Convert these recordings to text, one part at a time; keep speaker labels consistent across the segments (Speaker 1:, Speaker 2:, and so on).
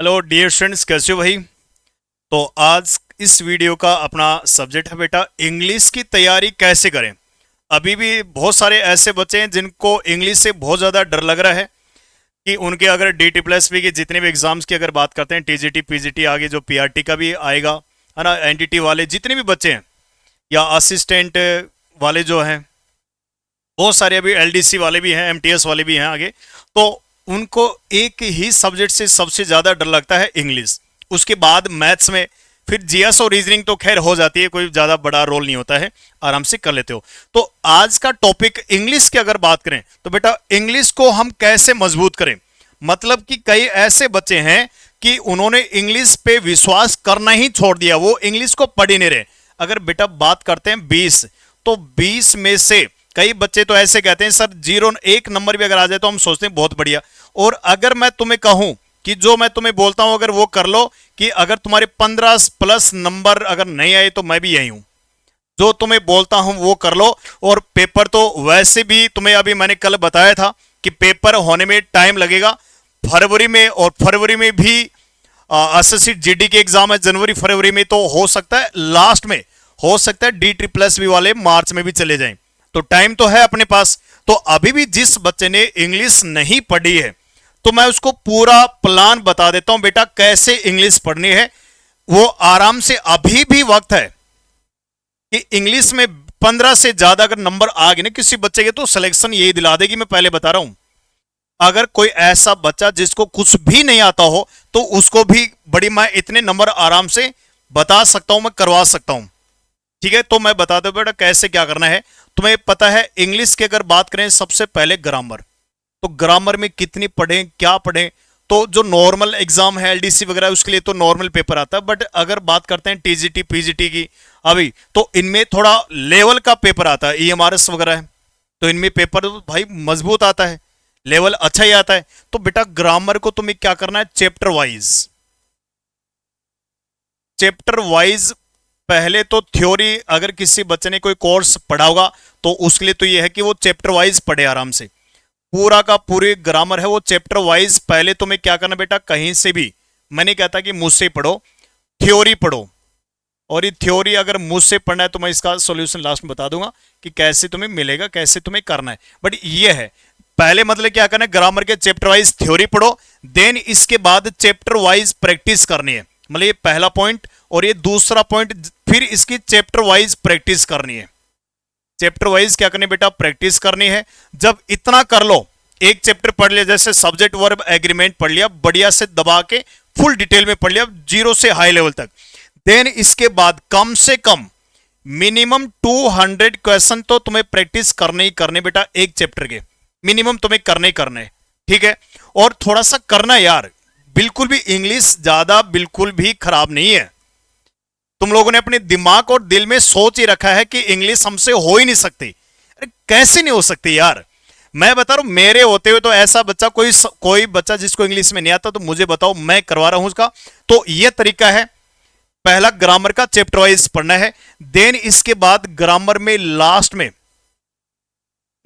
Speaker 1: Hello dear students, कैसे हो भाई। तो आज इस वीडियो का अपना सब्जेक्ट है बेटा इंग्लिश की तैयारी कैसे करें। अभी भी बहुत सारे ऐसे बच्चे हैं जिनको इंग्लिश से बहुत ज़्यादा डर लग रहा है कि उनके अगर DT+P के जितने भी एग्जाम्स की अगर बात करते हैं, TGT PGT आगे जो PRT का भी आएगा, है ना, NTT वाले जितने भी बच्चे हैं या असिस्टेंट वाले जो हैं, बहुत सारे अभी LDC वाले भी हैं, MTS वाले भी हैं आगे, तो उनको एक ही सब्जेक्ट से सबसे ज़्यादा डर लगता है इंग्लिश। उसके बाद मैथ्स में फिर जीएस और रीजनिंग तो खैर हो जाती है, कोई ज़्यादा बड़ा रोल नहीं होता है, आराम से कर लेते हो। तो आज का टॉपिक इंग्लिश की अगर बात करें तो बेटा इंग्लिश को हम कैसे मजबूत करें। मतलब कि कई ऐसे बच्चे हैं कि उन्होंने इंग्लिश पे विश्वास करना ही छोड़ दिया, वो इंग्लिश को पढ़ ही नहीं रहे। अगर बेटा बात करते हैं 20, तो 20 में से कई बच्चे तो ऐसे कहते हैं सर 0 1 नंबर भी अगर आ जाए तो हम सोचते हैं बहुत बढ़िया। और अगर मैं तुम्हें कहूं कि जो मैं तुम्हें बोलता हूं अगर वो कर लो, कि अगर तुम्हारे 15+ नंबर अगर नहीं आए तो मैं भी यही हूं, जो तुम्हें बोलता हूं वो कर लो। और पेपर तो वैसे भी तुम्हें अभी मैंने कल बताया था कि पेपर होने में टाइम लगेगा फरवरी में, और फरवरी में भी एसएससी जीडी के एग्जाम है जनवरी फरवरी में, तो हो सकता है लास्ट में, हो सकता है DT+P वाले मार्च में भी चले जाएं। तो टाइम तो है अपने पास। तो अभी भी जिस बच्चे ने इंग्लिश नहीं पढ़ी है तो मैं उसको पूरा प्लान बता देता हूं बेटा कैसे इंग्लिश पढ़नी है। वो आराम से अभी भी वक्त है कि इंग्लिश में 15 से ज्यादा अगर नंबर आ गए ना किसी बच्चे के तो सिलेक्शन यही दिला देगी, मैं पहले बता रहा हूं। अगर कोई ऐसा बच्चा जिसको कुछ भी नहीं आता हो तो उसको भी बड़ी मैं इतने नंबर आराम से बता सकता हूं, मैं करवा सकता हूं। ठीक है, तो मैं बता दूं बेटा कैसे क्या करना है। तुम्हें पता है इंग्लिश की अगर बात करें सबसे पहले ग्रामर, तो ग्रामर में कितनी पढ़ें क्या पढ़ें। तो जो नॉर्मल एग्जाम है LDC वगैरह उसके लिए तो नॉर्मल पेपर आता है, बट अगर बात करते हैं TGT PGT की अभी, तो इनमें थोड़ा लेवल का पेपर आता है, EMRS वगैरह है, तो इनमें पेपर भाई मजबूत आता है, लेवल अच्छा ही आता है। तो बेटा ग्रामर को तुम्हें क्या करना है, चैप्टर वाइज, चैप्टर वाइज पहले तो थ्योरी अगर किसी बच्चे ने कोई कोर्स पढ़ा होगा तो उसके लिए तो ये है कि वो चैप्टर वाइज पढ़े आराम से, पूरा का पूरी ग्रामर है वो चैप्टर वाइज। पहले तुम्हें क्या करना बेटा, कहीं से भी, मैं नहीं कहता कि मुझसे पढ़ो, थ्योरी पढ़ो। और ये थ्योरी अगर मुझसे पढ़ना है तो मैं इसका सॉल्यूशन लास्ट में बता दूंगा कि कैसे तुम्हें मिलेगा, कैसे तुम्हें करना है। बट ये है पहले मतलब क्या करना है, ग्रामर के चैप्टर वाइज थ्योरी पढ़ो, देन इसके बाद चैप्टर वाइज प्रैक्टिस करनी है। मतलब ये पहला पॉइंट, और ये दूसरा पॉइंट फिर इसकी चैप्टर वाइज प्रैक्टिस करनी है। चैप्टर वाइज क्या करनी बेटा, प्रैक्टिस करनी है। जब इतना कर लो, एक चैप्टर पढ़ लिया, जैसे सब्जेक्ट वर्ब एग्रीमेंट पढ़ लिया, बढ़िया से दबा के फुल डिटेल में पढ़ लिया 0 से हाई लेवल तक, देन इसके बाद कम से कम मिनिमम 200 क्वेश्चन तो तुम्हें प्रैक्टिस करने ही करने बेटा, एक चैप्टर के मिनिमम तुम्हें करने ही करने। ठीक है, और थोड़ा सा करना यार, बिल्कुल भी इंग्लिश ज्यादा बिल्कुल भी खराब नहीं है। तुम लोगों ने अपने दिमाग और दिल में सोच ही रखा है कि इंग्लिश हमसे हो ही नहीं सकती। अरे कैसे नहीं हो सकती यार, मैं बता रहा हूं, मेरे होते हुए तो ऐसा बच्चा कोई बच्चा जिसको इंग्लिश में नहीं आता तो मुझे बताओ, मैं करवा रहा हूं उसका। तो यह तरीका है, पहला ग्रामर का चैप्टर वाइज पढ़ना है, देन इसके बाद ग्रामर में लास्ट में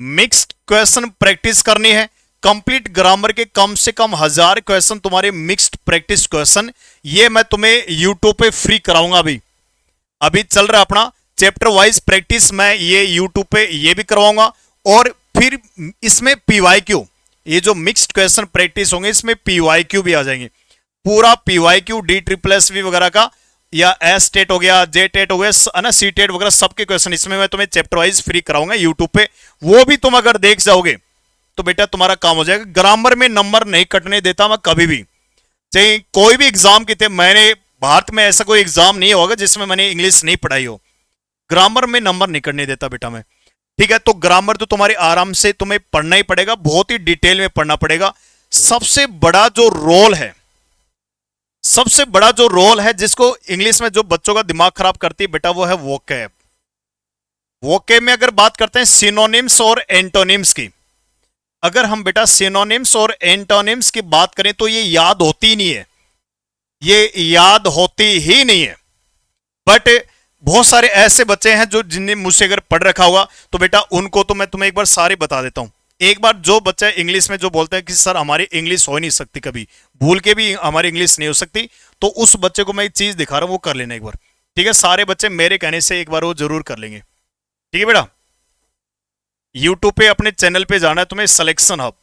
Speaker 1: मिक्स्ड क्वेश्चन प्रैक्टिस करनी है। कंप्लीट ग्रामर के कम से कम 1000 क्वेश्चन तुम्हारे मिक्स्ड प्रैक्टिस क्वेश्चन, ये मैं तुम्हें यूट्यूब पे फ्री कराऊंगा। अभी चल रहा अपना चैप्टर वाइज प्रैक्टिस, मैं ये यूट्यूब पे ये भी करवाऊंगा। और फिर इसमें PYQ, ये जो मिक्स्ड क्वेश्चन प्रैक्टिस होंगे इसमें PYQ भी आ जाएंगे, पूरा PYQ DTSSB वगैरह का, या S टेट हो गया, J टेट हो गया, है ना, C टेट वगैरह सबके क्वेश्चन इसमें मैं तुम्हें चैप्टर वाइज फ्री कराऊंगा यूट्यूब पे। वो भी तुम अगर देख जाओगे तो बेटा तुम्हारा काम हो जाएगा। ग्रामर में नंबर नहीं कटने देता मैं कभी भी, चाहे कोई भी एग्जाम की थे। मैंने भारत में ऐसा कोई एग्जाम नहीं होगा जिसमें मैंने इंग्लिश नहीं पढ़ाई हो, ग्रामर में नंबर नहीं करने देता बेटा मैं। ठीक है, तो ग्रामर तो तुम्हारे आराम से तुम्हें पढ़ना ही पड़ेगा, बहुत ही डिटेल में पढ़ना पड़ेगा। सबसे बड़ा जो रोल है, सबसे बड़ा जो रोल है जिसको इंग्लिश में जो बच्चों का दिमाग खराब करती है बेटा, वो है वोकैब। वोकैब में अगर बात करते हैं सिनोनिम्स और एंटोनिम्स की, अगर हम बेटा सिनोनिम्स और एंटोनिम्स की बात करें तो ये याद होती नहीं है, ये याद होती ही नहीं है। बट बहुत सारे ऐसे बच्चे हैं जो जिनने मुझसे अगर पढ़ रखा होगा तो बेटा उनको तो मैं तुम्हें एक बार सारे बता देता हूं। एक बार जो बच्चा इंग्लिश में जो बोलता है कि सर हमारी इंग्लिश हो ही नहीं सकती, कभी भूल के भी हमारी इंग्लिश नहीं हो सकती, तो उस बच्चे को मैं एक चीज दिखा रहा हूं, वो कर लेना एक बार। ठीक है, सारे बच्चे मेरे कहने से एक बार वो जरूर कर लेंगे। ठीक है बेटा, यूट्यूब पे अपने चैनल पे जाना है तुम्हें, selection hub,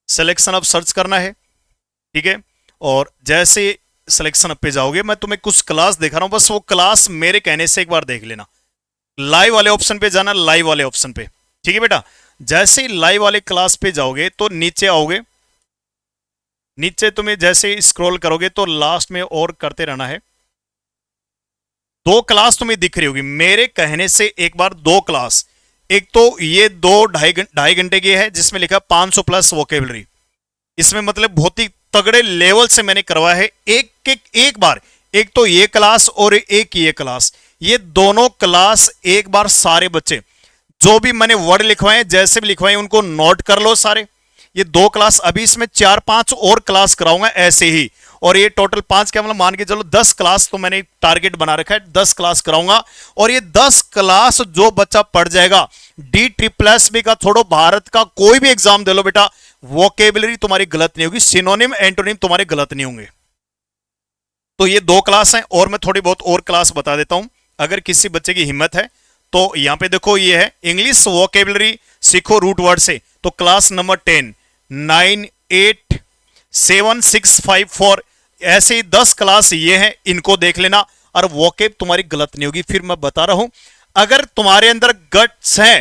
Speaker 1: selection hub search करना है। ठीक है, और जैसे सिलेक्शन हब पे जाओगे, मैं तुम्हें कुछ क्लास दिखा रहा हूं, बस वो क्लास मेरे कहने से एक बार देख लेना। लाइव वाले ऑप्शन पे जाना, लाइव वाले ऑप्शन पे। ठीक है बेटा, जैसे ही लाइव वाले क्लास पे जाओगे तो नीचे आओगे, नीचे तुम्हें जैसे स्क्रॉल करोगे तो लास्ट में और करते रहना है। दो क्लास तुम्हें दिख रही होगी मेरे कहने से एक बार, दो क्लास। एक तो ये दो ढाई घंटे की है जिसमें लिखा 500 प्लस वोकेबलरी, इसमें मतलब बहुत ही तगड़े लेवल से मैंने करवाया है, एक बार। एक तो ये क्लास और एक ये क्लास, ये दोनों क्लास एक बार सारे बच्चे जो भी मैंने वर्ड लिखवाए जैसे भी लिखवाए उनको नोट कर लो सारे। ये दो क्लास, अभी इसमें 4-5 और क्लास कराऊंगा ऐसे ही, और ये टोटल 5 क्या मतलब मान के चलो 10 क्लास तो मैंने टारगेट बना रखा है, 10 क्लास कराऊंगा। और ये 10 क्लास जो बच्चा पढ़ जाएगा, DSSS का छोड़ो, भारत का कोई भी एग्जाम दे लो बेटा, वोकेबलरी तुम्हारी गलत नहीं होगी, सिनोनिम एंटोनिम तुम्हारे गलत नहीं होंगे। तो ये दो क्लास हैं, और मैं थोड़ी बहुत और क्लास बता देता हूं अगर किसी बच्चे की हिम्मत है। तो यहां पे देखो, ये है इंग्लिश वोकेबलरी सीखो रूट वर्ड से, तो क्लास नंबर 10, 9, 8, 7, 6, 5, 4, ऐसे ही 10 क्लास ये हैं, इनको देख लेना और वोकेब तुम्हारी गलत नहीं होगी। फिर मैं बता रहा हूं, अगर तुम्हारे अंदर गट्स है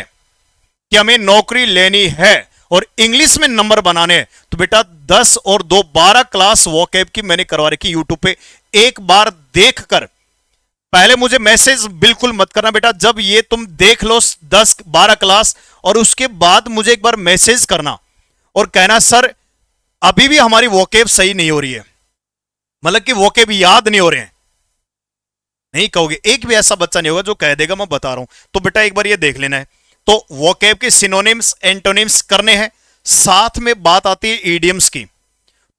Speaker 1: कि हमें नौकरी लेनी है और इंग्लिश में नंबर बनाने हैं, तो बेटा 10 और 2 12 क्लास वोकेब की मैंने करवा रखी यूट्यूब पे। एक बार देखकर पहले मुझे मैसेज बिल्कुल मत करना बेटा, जब ये तुम देख लो 10-12 क्लास, और उसके बाद मुझे एक बार मैसेज करना और कहना सर अभी भी हमारी वोकेब सही नहीं हो रही है, मतलब कि वोकेब याद नहीं हो रहे हैं। नहीं कहोगे, एक भी ऐसा बच्चा नहीं होगा जो कह देगा मैं बता रहा हूं। तो बेटा एक बार ये देख लेना है। तो वोकेब के सिनोनिम्स एंटोनिम्स करने हैं, साथ में बात आती है ईडियम्स की।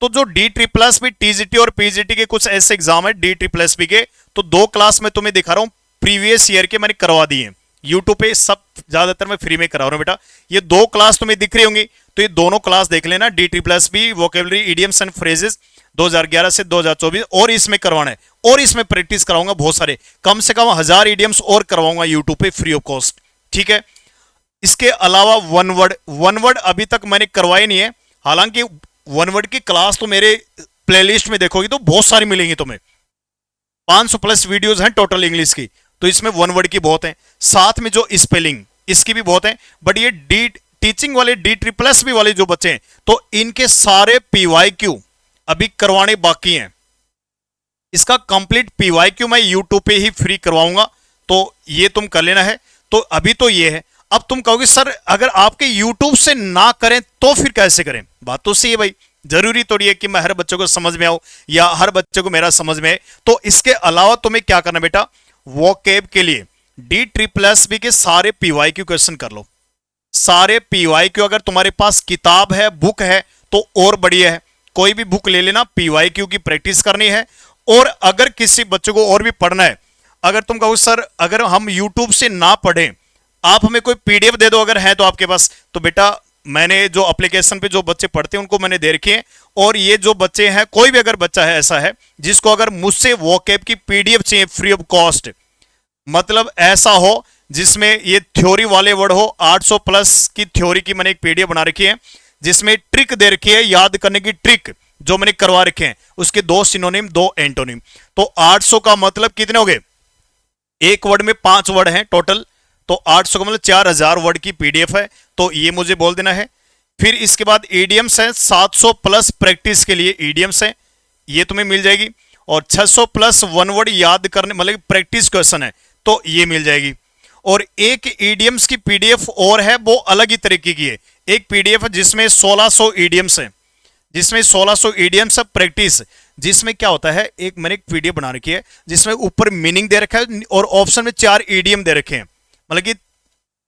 Speaker 1: तो जो DSSS TGT और PGT के कुछ ऐसे एग्जाम है DSSS के, तो दो क्लास में तुम्हें दिखा रहा हूं, प्रीवियस ईयर के मैंने करवा दिए हैं यूट्यूब पे, सब ज्यादातर मैं फ्री में करा रहा हूं बेटा। ये दो क्लास तुम्हें दिख रही होंगी, तो ये दोनों क्लास देख लेना, DSSS vocabulary idioms and phrases 2011 से 2024, और इसमें करवाना है, और इसमें प्रैक्टिस कराऊंगा बहुत सारे, कम से कम 1000 इडियम्स और करवाऊंगा यूट्यूब पे फ्री ऑफ कॉस्ट। ठीक है, इसके अलावा वन वर्ड अभी तक मैंने करवाई नहीं है, हालांकि वन वर्ड की क्लास तो मेरे प्लेलिस्ट में देखोगी तो बहुत सारी मिलेंगी तुम्हें, 500 प्लस वीडियोस हैं टोटल इंग्लिश की, तो इसमें वन वर्ड की बहुत है, साथ में जो स्पेलिंग इसकी भी बहुत है। बट ये टीचिंग वाले DSSS वाले जो बच्चे हैं, तो इनके सारे PYQ अभी करवाने बाकी हैं। इसका कंप्लीट PYQ मैं यूट्यूब पे ही फ्री करवाऊंगा, तो ये तुम कर लेना है। तो अभी तो ये है, अब तुम कहोगे सर अगर आपके YouTube से ना करें तो फिर कैसे करें? बात तो सही है भाई, जरूरी थोड़ी है कि मैं हर बच्चे को समझ में आऊं या हर बच्चे को मेरा समझ में आए। तो इसके अलावा तुम्हें क्या करना बेटा, वोकेब के लिए DSSS के सारे PYQ क्वेश्चन कर लो, सारे PYQ। अगर तुम्हारे पास किताब है, बुक है, तो और बढ़िया है, कोई भी बुक ले लेना, PYQ की प्रैक्टिस करनी है। और अगर किसी बच्चे को और भी पढ़ना है, अगर तुम कहो सर अगर हम यूट्यूब से ना पढ़ें, आप हमें कोई PDF दे दो अगर है तो आपके पास, तो बेटा मैंने जो एप्लीकेशन पे जो बच्चे पढ़ते हैं उनको मैंने दे रखे हैं। और ये जो बच्चे हैं, कोई भी अगर बच्चा है ऐसा है जिसको अगर मुझसे वोकेब की PDF चाहिए फ्री ऑफ कॉस्ट, मतलब ऐसा हो जिसमें ये थ्योरी वाले वर्ड हो, 800 प्लस की थ्योरी की मैंने एक PDF बना रखी है जिसमें ट्रिक दे रखी है, याद करने की ट्रिक जो मैंने करवा रखे हैं, उसके 2 सिनोनिम 2 एंटोनिम। तो 800 का मतलब कितने हो गए, एक वर्ड में 5 वर्ड हैं टोटल, तो 800 का मतलब 4000 वर्ड की PDF है, तो ये मुझे बोल देना है। फिर इसके बाद ईडियम्स है, 700 प्लस प्रैक्टिस के लिए ईडियम्स है, ये तुम्हें मिल जाएगी। और 600 प्लस वन वर्ड याद करने मतलब प्रैक्टिस क्वेश्चन है, तो ये मिल जाएगी। और एक ईडियम्स की PDF और है, वो अलग ही तरीके की है। एक PDF है जिसमें 1600 ईडियम्स है, जिसमें 1600 ईडियम्स है प्रैक्टिस, जिसमें क्या होता है, एक मैंने एक PDF बना रखी है जिसमें ऊपर मीनिंग दे रखा है और ऑप्शन में 4 ईडियम दे रखे हैं, मतलब कि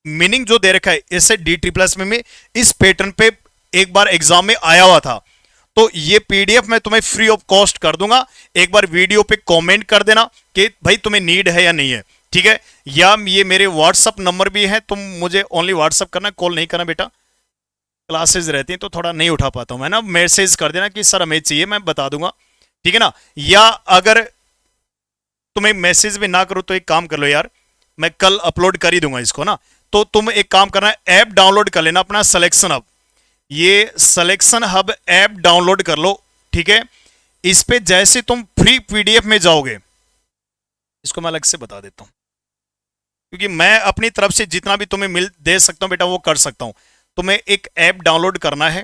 Speaker 1: मीनिंग जो दे रखा है इससे DSSS में इस पैटर्न पे एक बार एग्जाम में आया हुआ था। तो ये PDF मैं तुम्हें फ्री ऑफ कॉस्ट कर दूंगा, एक बार वीडियो पे कमेंट कर देना कि भाई तुम्हें नीड है या नहीं है, ठीक है। या ये मेरे व्हाट्सअप नंबर भी है, तुम मुझे ओनली व्हाट्सअप करना, कॉल नहीं करना बेटा। क्लासेस रहती हैं तो थोड़ा नहीं उठा पाता हूं मैं ना, मैसेज कर देना कि सर हमें चाहिए, मैं बता दूंगा, ठीक है ना। या अगर तुम्हें मैसेज भी ना करो तो एक काम कर लो यार, मैं कल अपलोड कर ही दूंगा इसको ना। तो तुम एक काम करना, ऐप डाउनलोड कर लेना अपना सिलेक्शन हब, ये सिलेक्शन हब ऐप डाउनलोड कर लो, ठीक है। इस पे जैसे तुम फ्री पीडीएफ में जाओगे, इसको मैं अलग से बता देता हूं, क्योंकि मैं अपनी तरफ से जितना भी तुम्हें मिल दे सकता हूं बेटा वो कर सकता हूं। तुम्हें एक ऐप डाउनलोड करना है,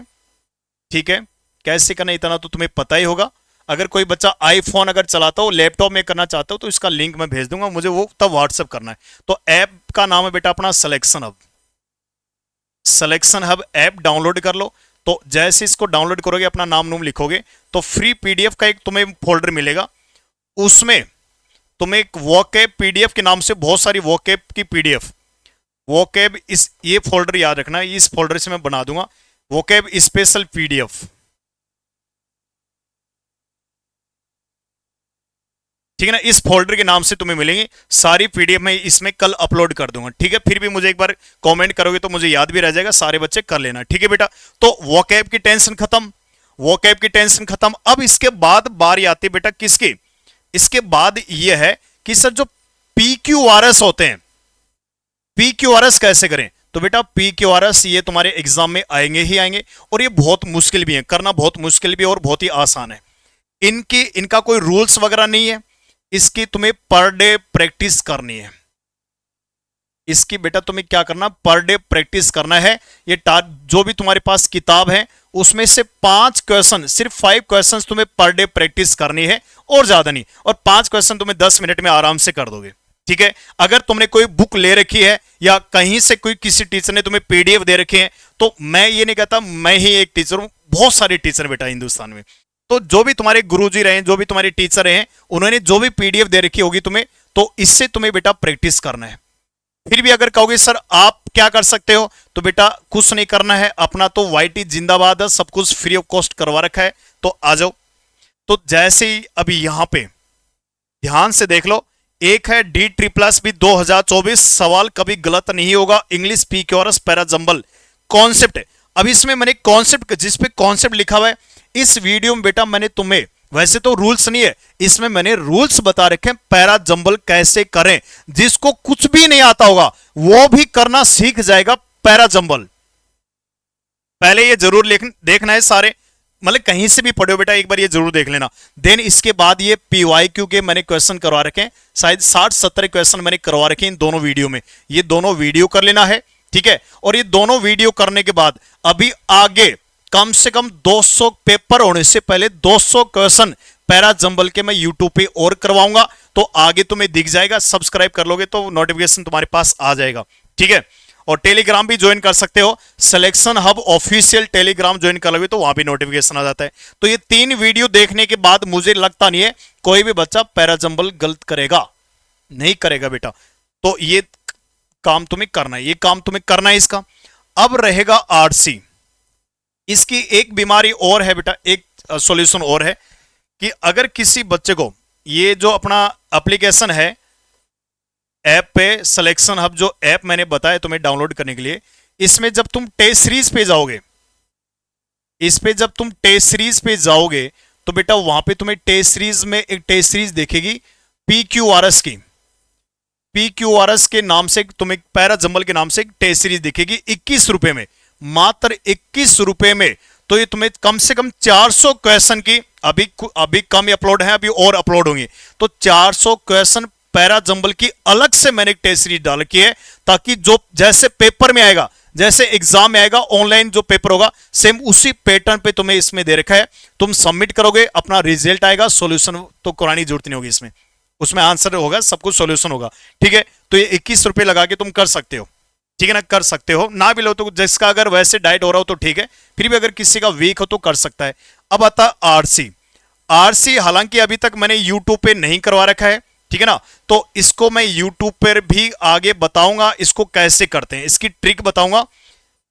Speaker 1: ठीक है। कैसे करना इतना तो तुम्हें पता ही होगा। अगर कोई बच्चा आईफोन अगर चलाता हो, लैपटॉप में करना चाहता हो, तो इसका लिंक मैं भेज दूंगा, मुझे वो तब व्हाट्सअप करना है। तो ऐप का नाम है बेटा अपना selection hub. Selection hub app download कर लो। तो जैसे इसको डाउनलोड करोगे, अपना नाम नूम लिखोगे, तो फ्री पीडीएफ का एक तुम्हें फोल्डर मिलेगा। उसमें तुम्हें एक वोकैब पीडीएफ के नाम से बहुत सारी वोकैब की पीडीएफ, वोकैब इस ये फोल्डर याद रखना, इस फोल्डर से मैं बना दूंगा वोकैब स्पेशल पीडीएफ, ठीक है ना। इस फोल्डर के नाम से तुम्हें मिलेंगे सारी पीडीएफ, मैं इसमें कल अपलोड कर दूंगा, ठीक है। फिर भी मुझे एक बार कमेंट करोगे तो मुझे याद भी रह जाएगा, सारे बच्चे कर लेना, ठीक है बेटा। तो वोकैब की टेंशन खत्म, वोकैब की टेंशन खत्म। अब इसके बाद बारी आती है बेटा किसकी, इसके बाद यह है कि सर जो PQRS होते हैं, PQRS कैसे करें। तो बेटा PQRS ये तुम्हारे एग्जाम में आएंगे ही आएंगे, और ये बहुत मुश्किल भी है करना, बहुत मुश्किल भी है और बहुत ही आसान है। इनका कोई रूल्स वगैरह नहीं है, इसकी तुम्हें पर डे प्रैक्टिस करनी है। इसकी बेटा तुम्हें क्या करना, पर डे प्रैक्टिस करना है। ये जो भी तुम्हारे पास किताब है उसमें से 5 क्वेश्चन, सिर्फ 5 क्वेश्चन तुम्हें पर डे प्रैक्टिस करनी है, और ज्यादा नहीं। और 5 क्वेश्चन तुम्हें 10 मिनट में आराम से कर दोगे, ठीक है। अगर तुमने कोई बुक ले रखी है या कहीं से कोई किसी टीचर ने तुम्हें पीडीएफ दे रखे हैं, तो मैं ये नहीं कहता मैं ही एक टीचर हूं, बहुत सारे टीचर बेटा हिंदुस्तान में। तो जो भी तुम्हारे गुरुजी रहे, जो भी तुम्हारे टीचर हैं, उन्होंने जो भी पीडीएफ दे रखी होगी तुम्हें, तो इससे तुम्हें बेटा प्रैक्टिस करना है। फिर भी अगर कहोगे सर आप क्या कर सकते हो, तो बेटा कुछ नहीं करना है, अपना तो वाईटी जिंदाबाद है, सब कुछ फ्री ऑफ कॉस्ट करवा रखा है, तो आ जाओ। तो जैसे ही अभी यहां पे ध्यान से देख लो, एक है DSSS भी 2024, सवाल कभी गलत नहीं होगा, English PQRS para jumble concept है। अब इसमें मैंने कॉन्सेप्ट, जिस पे कॉन्सेप्ट लिखा हुआ है, इस वीडियो में बेटा मैंने तुम्हें, वैसे तो रूल्स नहीं है, इसमें मैंने रूल्स बता रखे हैं पैरा जंबल कैसे करें। जिसको कुछ भी नहीं आता होगा वो भी करना सीख जाएगा पैरा जंबल। पहले ये जरूर देखना है सारे, मतलब कहीं से भी पढ़ो बेटा एक बार ये जरूर देख लेना। देन इसके बाद ये PYQ के मैंने क्वेश्चन करवा रखे हैं, शायद 60-70 क्वेश्चन मैंने करवा रखे हैं इन दोनों वीडियो में, ये दोनों वीडियो कर लेना है, ठीक है। और ये दोनों वीडियो करने के बाद अभी आगे कम से कम 200 पेपर होने से पहले 200 क्वेश्चन पैरा जंबल के मैं यूट्यूब पे और करवाऊंगा, तो आगे तुम्हें दिख जाएगा, सब्सक्राइब कर लोगे तो नोटिफिकेशन तुम्हारे पास आ जाएगा, ठीक है। और टेलीग्राम भी ज्वाइन कर सकते हो, selection hub official Telegram join कर लोगे तो वहां भी नोटिफिकेशन आ जाता है। तो ये 3 वीडियो देखने के बाद मुझे लगता नहीं है कोई भी बच्चा पैरा जंबल गलत करेगा, नहीं करेगा बेटा। तो ये काम तुम्हें करना है, ये काम तुम्हें करना है इसका। अब रहेगा आरसी, इसकी एक बीमारी और है बेटा, एक सॉल्यूशन और है कि अगर किसी बच्चे को ये जो अपना एप्लीकेशन है ऐप पे, सिलेक्शन हब जो ऐप मैंने बताया तुम्हें डाउनलोड करने के लिए, इसमें जब तुम टेस्ट सीरीज पे जाओगे, इस पे जब तुम टेस्ट सीरीज पे जाओगे तो बेटा वहां पे तुम्हें टेस्ट सीरीज में एक टेस्ट सीरीज दिखेगी PQRS की, PQRS के नाम से तुम्हें पैरा जंबल के नाम से एक टेस्ट सीरीज दिखेगी 21 रुपए में, मात्र 21 रुपए में। तो ये तुम्हें कम से कम 400 क्वेश्चन की, अभी कम अपलोड है, अभी और अपलोड होंगे, तो 400 क्वेश्चन पैरा जंबल की अलग से मैंने एक टेस्ट सीरीज डाल रखी है, ताकि जो जैसे पेपर में आएगा, जैसे एग्जाम में आएगा, ऑनलाइन जो पेपर होगा सेम उसी पैटर्न पे तुम्हें इसमें दे रखा है। तुम सबमिट करोगे, अपना रिजल्ट आएगा, सॉल्यूशन तो कराने की जरूरत नहीं होगी इसमें, उसमें आंसर होगा, सब कुछ सॉल्यूशन होगा, ठीक है। तो ये 21 रुपए लगा के तुम कर सकते हो, ठीक है ना, कर सकते हो। ना भी लो तो जिसका अगर वैसे डाइट हो रहा हो तो ठीक है, फिर भी अगर किसी का वीक हो तो कर सकता है। अब आता आरसी, आरसी हालांकि अभी तक मैंने यूट्यूब पे नहीं करवा रखा है, ठीक है ना, तो इसको मैं यूट्यूब पर भी आगे बताऊंगा, इसको कैसे करते हैं, इसकी ट्रिक बताऊंगा,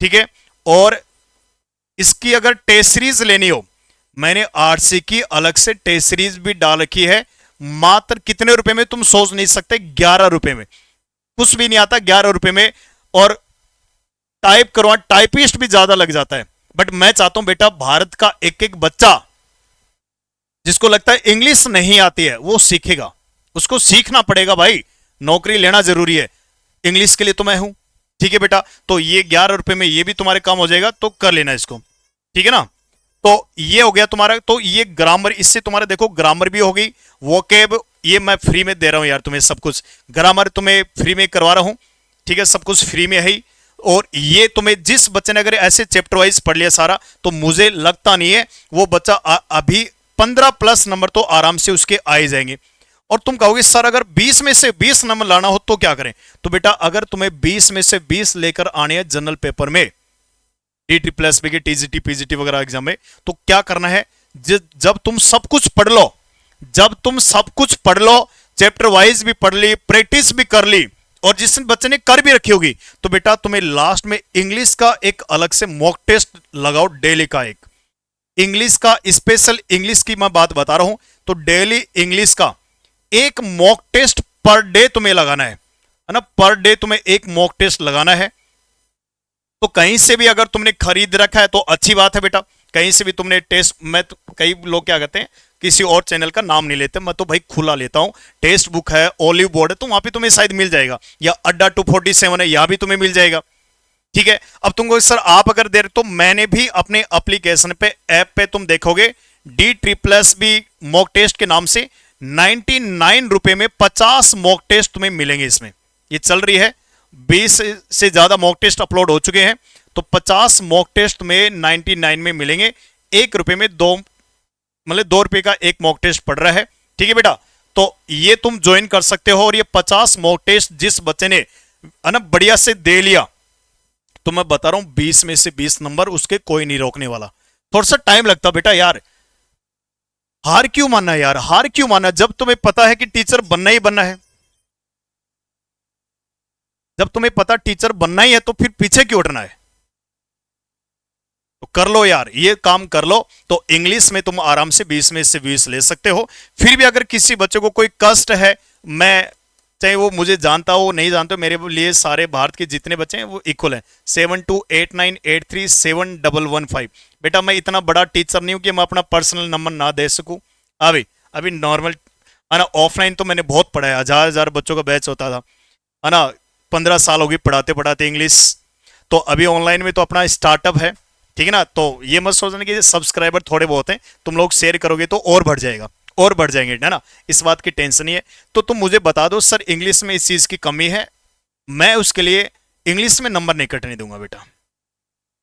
Speaker 1: ठीक है। और इसकी अगर टेस्ट सीरीज लेनी हो, मैंने आरसी की अलग से टेस्ट सीरीज भी डाल रखी है, मात्र कितने रुपए में तुम सोच नहीं सकते, 11 रुपए में, कुछ भी नहीं आता 11 रुपए में। और टाइप करवा, टाइपिस्ट भी ज्यादा लग जाता है। बट मैं चाहता हूं बेटा भारत का एक एक बच्चा जिसको लगता है इंग्लिश नहीं आती है वो सीखेगा, उसको सीखना पड़ेगा भाई, नौकरी लेना जरूरी है, इंग्लिश के लिए तो मैं हूं। ठीक है बेटा, तो ये 11 रुपए में ये भी तुम्हारे काम हो जाएगा, तो कर लेना इसको, ठीक है ना। तो ये हो गया तुम्हारा, तो ये ग्रामर, इससे तुम्हारा देखो ग्रामर भी हो गई, वोकेब ये मैं फ्री में दे रहा हूं यार तुम्हें सब कुछ, ग्रामर तुम्हें फ्री में करवा रहा हूं, ठीक है, सब कुछ फ्री में है ही। और ये तुम्हें जिस बच्चे ने अगर ऐसे चैप्टर वाइज पढ़ लिया सारा, तो मुझे लगता नहीं है वो बच्चा अभी 15+ नंबर तो आराम से उसके आ ही जाएंगे। और तुम कहोगे सर अगर 20 में से 20 नंबर लाना हो तो क्या करें, तो बेटा अगर तुम्हें 20 में से 20 लेकर आने हैं जनरल पेपर में, DTPSB के TGT PGT वगैरह एग्जाम में, तो क्या करना है, जब तुम सब कुछ पढ़ लो, जब तुम सब कुछ पढ़ लो, चैप्टर वाइज भी पढ़ ली, प्रैक्टिस भी कर ली, और जिस बच्चे ने कर भी रखी होगी, तो बेटा तुम्हें लास्ट में इंग्लिश का एक अलग से मॉक टेस्ट लगाओ, डेली का एक इंग्लिश का, स्पेशल इंग्लिश की मैं बात बता रहा हूं, तो डेली इंग्लिश का एक मॉक टेस्ट पर डे तुम्हें लगाना है ना, पर डे तुम्हें एक मॉक टेस्ट लगाना है। तो कहीं से भी अगर तुमने खरीद रखा है तो अच्छी बात है बेटा, कहीं से भी तुमने टेस्ट, मैं तो, कई लोग क्या कहते हैं किसी और चैनल का नाम नहीं लेते, मैं तो भाई खुला लेता हूं, टेक्स्ट बुक है, ओलिव बोर्ड है, तो वहां पे तुम्हें शायद मिल जाएगा, या अड्डा 247 है, यहां भी तुम्हें मिल जाएगा, ठीक है। अब तुमको सर आप अगर दे रहे, तो मैंने भी अपने एप्लीकेशन पे, ऐप पे तुम देखोगे DTPSB मॉक टेस्ट के नाम से 99 रुपए में 50 मॉक टेस्ट तुम्हें मिलेंगे, इसमें ये चल रही है, 20 से ज्यादा मॉक टेस्ट अपलोड हो चुके हैं, तो 50 मॉक टेस्ट में 99 में मिलेंगे, 1 रुपए में 2, मतलब 2 रुपए का एक मॉक टेस्ट पड़ रहा है, ठीक है बेटा। तो ये तुम ज्वाइन कर सकते हो, और ये 50 मॉक टेस्ट जिस बच्चे ने ना बढ़िया से दे लिया, तो मैं बता रहा हूं 20 में से 20 नंबर उसके कोई नहीं रोकने वाला। थोड़ा सा टाइम लगता बेटा यार, हार क्यों मानना यार, हार क्यों मानना, जब तुम्हें पता है कि टीचर बनना ही बनना है, जब तुम्हें पता टीचर बनना ही है, तो फिर पीछे क्यों उठना है, तो कर लो यार, ये काम कर लो। तो इंग्लिश में तुम आराम से 20 में से 20 ले सकते हो। फिर भी अगर किसी बच्चे को कोई कष्ट है, मैं चाहे वो मुझे जानता हो नहीं जानता हो, मेरे लिए सारे भारत के जितने बच्चे हैं वो इक्वल हैं, 7289837115। बेटा मैं इतना बड़ा टीचर नहीं हूं कि मैं अपना पर्सनल नंबर ना दे सकूं। अभी अभी नॉर्मल है ना, ऑफलाइन तो मैंने बहुत पढ़ा है, 1000 बच्चों का बैच होता था, है ना, 15 साल हो गए पढ़ाते पढ़ाते इंग्लिश। तो अभी ऑनलाइन में तो अपना स्टार्टअप है, ठीक है ना। तो ये मत सोचना कि सब्सक्राइबर थोड़े बहुत हैं, तुम लोग शेयर करोगे तो और बढ़ जाएगा, और बढ़ जाएंगे, है ना, इस बात की टेंशन नहीं है। तो तुम मुझे बता दो सर इंग्लिश में इस चीज की कमी है, मैं उसके लिए इंग्लिश में नंबर नहीं कटने दूंगा बेटा,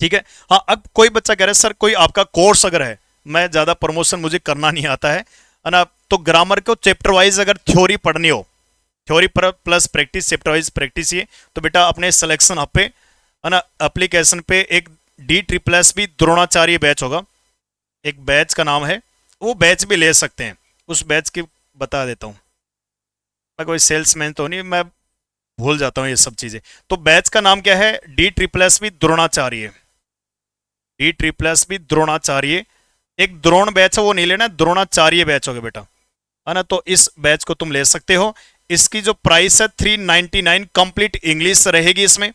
Speaker 1: ठीक है। हाँ, अब कोई बच्चा कह रहा है सर कोई आपका कोर्स अगर है, मैं ज्यादा प्रमोशन मुझे करना नहीं आता है ना, तो ग्रामर को चैप्टर वाइज अगर थ्योरी पढ़नी हो, theory plus practice, chapter wise practice, ये तो बेटा अपने सिलेक्शन हब पे, है ना, एप्लीकेशन पे एक DTPSB द्रोणाचार्य बैच होगा, एक बैच का नाम है, वो बैच भी ले सकते हैं, उस बैच की बता देता हूं, मैं कोई सेल्समैन तो नहीं, मैं भूल जाता हूं ये सब चीजें। तो बैच का नाम क्या है, DTPSB द्रोणाचार्य, DTPSB द्रोणाचार्य, एक द्रोण बैच है वो नहीं लेना, द्रोणाचार्य बैच होगा बेटा, है ना। तो इस बैच को तुम ले सकते हो, इसकी जो प्राइस है 399, कंप्लीट इंग्लिश रहेगी इसमें,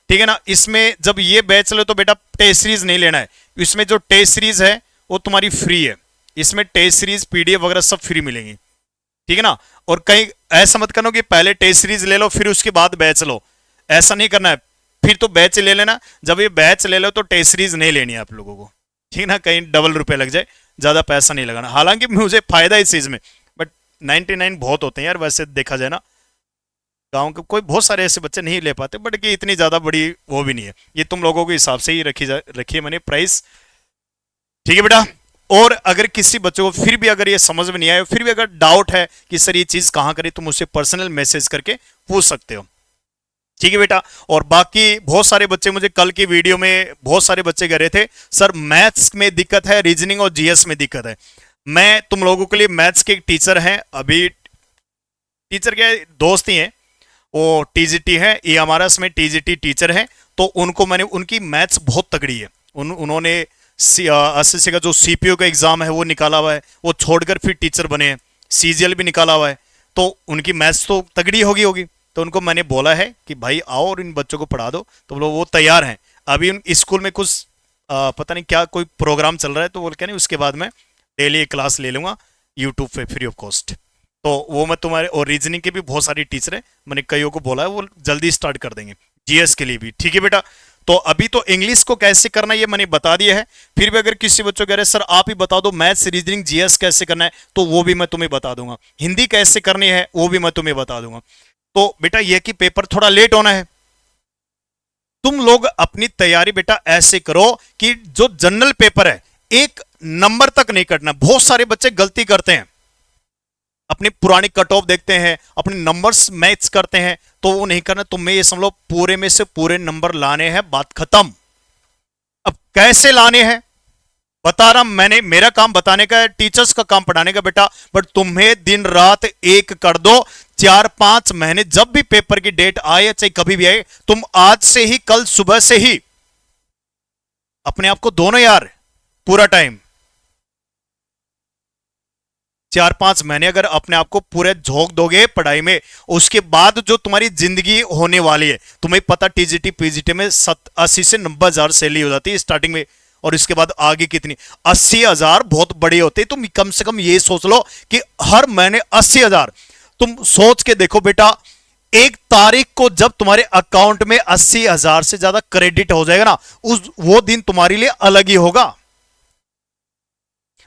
Speaker 1: ठीक है ना। इसमें जब ये बैच लो तो बेटा टेस्ट सीरीज नहीं लेना है, इसमें जो टेस्ट सीरीज है वो तुम्हारी फ्री है, इसमें टेस्ट सीरीज PDF वगैरह सब फ्री मिलेंगी, ठीक है ना। और कहीं ऐसा मत करना कि पहले टेस्ट सीरीज ले लो फिर उसके बाद बैच लो, ऐसा नहीं करना है, फिर तो बैच ले लेना, जब ये बैच ले लो तो टेस्ट सीरीज नहीं लेनी है आप लोगों को, ठीक है ना, कहीं डबल रुपए लग जाए, ज्यादा पैसा नहीं लगाना। हालांकि मुझे फायदा इस चीज में, बट 99 बहुत होते हैं यार, वैसे देखा जाए ना, गांव के कोई बहुत सारे ऐसे बच्चे नहीं ले पाते, बट कि इतनी ज्यादा बड़ी वो भी नहीं है, ये तुम लोगों के हिसाब से ही रखी है मैंने प्राइस, ठीक है बेटा। और अगर किसी बच्चे को फिर भी अगर ये समझ में नहीं आया, फिर भी अगर डाउट है कि सर ये चीज कहां करें, तुम मुझसे पर्सनल मैसेज करके पूछ सकते हो, ठीक है बेटा। और बाकी बहुत सारे बच्चे मुझे कल की वीडियो में बहुत सारे बच्चे कह रहे थे सर मैथ्स में दिक्कत है, रीजनिंग और GS में दिक्कत है। मैं तुम लोगों के लिए मैथ्स के एक टीचर हैं, अभी टीचर के दोस्त ही हैं, वो TGT है, ये हमारा इसमें TGT टीचर है, तो उनको मैंने, उनकी मैथ्स बहुत तगड़ी है, उन्होंने SSC का जो CPO का एग्जाम है वो निकाला हुआ है, वो छोड़कर फिर टीचर बने हैं, CGL भी निकाला हुआ है, तो उनकी मैथ्स तो तगड़ी होगी, तो उनको मैंने बोला है कि भाई आओ और इन बच्चों को पढ़ा दो, तो बोलो वो तैयार हैं। अभी उन स्कूल में कुछ पता नहीं क्या कोई प्रोग्राम चल रहा है, तो बोल के नहीं उसके बाद मैं डेली एक क्लास ले लूंगा यूट्यूब पे फ्री ऑफ कॉस्ट। तो वो मैं तुम्हारे, और रीजनिंग के भी बहुत सारी टीचर है, मैंने कईयों को बोला है वो जल्दी स्टार्ट कर देंगे, जीएस के लिए भी। ठीक है बेटा, तो अभी तो इंग्लिश को कैसे करना है ये मैंने बता दिया है। फिर भी अगर किसी बच्चों कह रहे सर आप ही बता दो मैथ्स रीजनिंग जीएस कैसे करना है, तो वो भी मैं तुम्हें बता दूंगा। हिंदी कैसे करनी है वो भी मैं तुम्हें बता दूंगा। तो बेटा ये कि पेपर थोड़ा लेट होना है, तुम लोग अपनी तैयारी बेटा ऐसे करो कि जो जनरल पेपर है एक नंबर तक नहीं कटना। बहुत सारे बच्चे गलती करते हैं, अपनी पुरानी कट ऑफ देखते हैं, अपने नंबर्स मैच करते हैं, तो वो नहीं करना। तुम्हें ये समझ लो पूरे में से पूरे नंबर लाने हैं, बात खत्म। अब कैसे लाने हैं बता रहा मैंने, मेरा काम बताने का है, टीचर्स का काम पढ़ाने का बेटा। बट तुम्हें दिन रात एक कर दो, 4-5 महीने जब भी पेपर की डेट आए चाहे कभी भी आए, तुम आज से ही, कल सुबह से ही अपने आप को दोनों यार पूरा टाइम 4-5 महीने अगर अपने आप को पूरे झोंक दोगे पढ़ाई में, उसके बाद जो तुम्हारी जिंदगी होने वाली है, तुम्हें पता टीजीटी पीजीटी में 80 से 90 हजार सैलरी हो जाती है स्टार्टिंग में, और इसके बाद आगे कितनी, 80,000 बहुत बड़ी होती है। तुम कम से कम ये सोच लो कि हर महीने 80,000। तुम सोच के देखो बेटा, 1 तारीख को जब तुम्हारे अकाउंट में 80,000 से ज्यादा क्रेडिट हो जाएगा ना, वो दिन तुम्हारे लिए अलग ही होगा।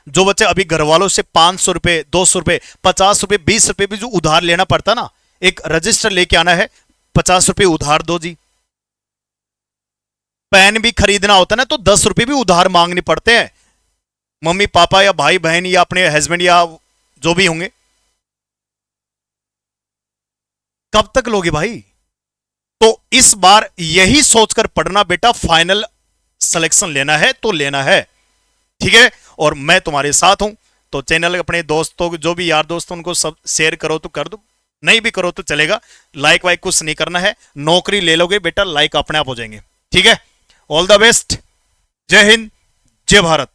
Speaker 1: जो बच्चे अभी घर वालों से 500 रुपए, 200 रुपए, 50 रुपए, 20 रुपए भी जो उधार लेना पड़ता ना, एक रजिस्टर लेके आना है, 50 रुपए उधार दो जी। पेन भी खरीदना होता है ना, तो 10 रुपए भी उधार मांगने पड़ते हैं, मम्मी पापा या भाई बहन या अपने हस्बैंड या जो भी होंगे। कब तक लोगे भाई? तो इस बार यही सोचकर पढ़ना बेटा, फाइनल सिलेक्शन लेना है तो लेना है, ठीक है। और मैं तुम्हारे साथ हूं, तो चैनल अपने दोस्तों, जो भी यार दोस्त उनको सब शेयर करो तो कर दो, नहीं भी करो तो चलेगा। लाइक वाइक कुछ नहीं करना है, नौकरी ले लोगे बेटा लाइक अपने आप हो जाएंगे, ठीक है। ऑल द बेस्ट, जय हिंद, जय भारत।